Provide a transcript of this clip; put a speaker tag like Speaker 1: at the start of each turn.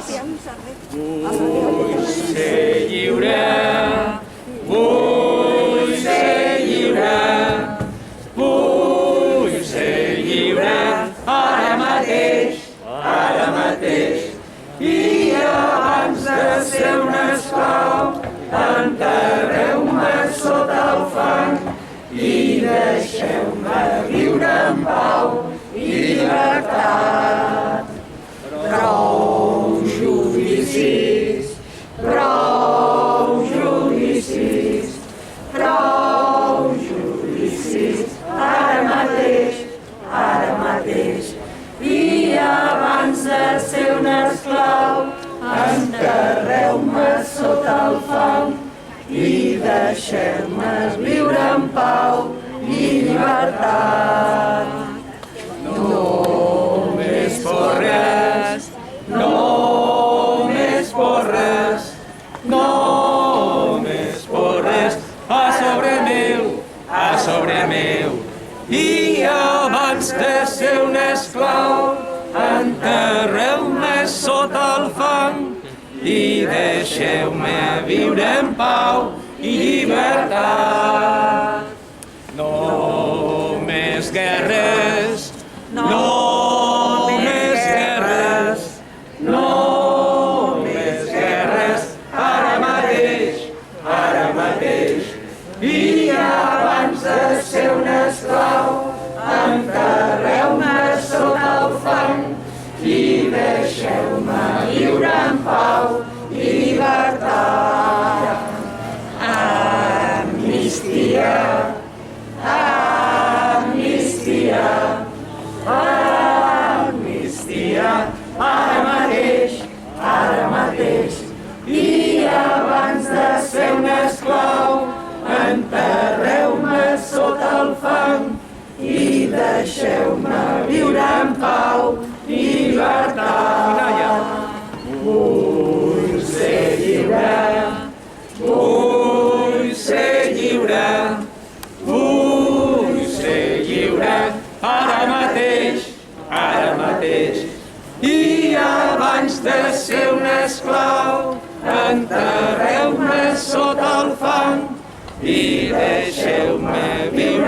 Speaker 1: pas. Vull ser lliure, vull ser lliure, vull ser lliure, ara mateix, i abans de ser un esclau, enterreu-me sota el fang i deixeu-me viure en pau i llibertat. Prou judicis, prou judicis, prou judicis, ara mateix, i abans de ser un esclau, enterreu-me sota el fang i deixeu-me viure en pau i llibertat. No més porres, no més porres, no més porres, a sobre meu, i abans de ser un esclau, enterreu-me sota el fang i deixeu-me viure en pau i llibertat. No més guerres, no més guerres, no més guerres, ara mateix, i abans de ser un esclau, enterreu-me sota el fang i deixeu-me viure en pau i llibertat. Amnistia, amnistia, amnistia, ara mateix, i abans de ser un esclau, enterreu-me sota el fang i deixeu-me viure en pau i llibertat. Vull ser lliure, vull ser lliure, vull ser lliure, ara mateix, i abans de ser un esclau, enterreu-me sota el fang i deixeu-me viure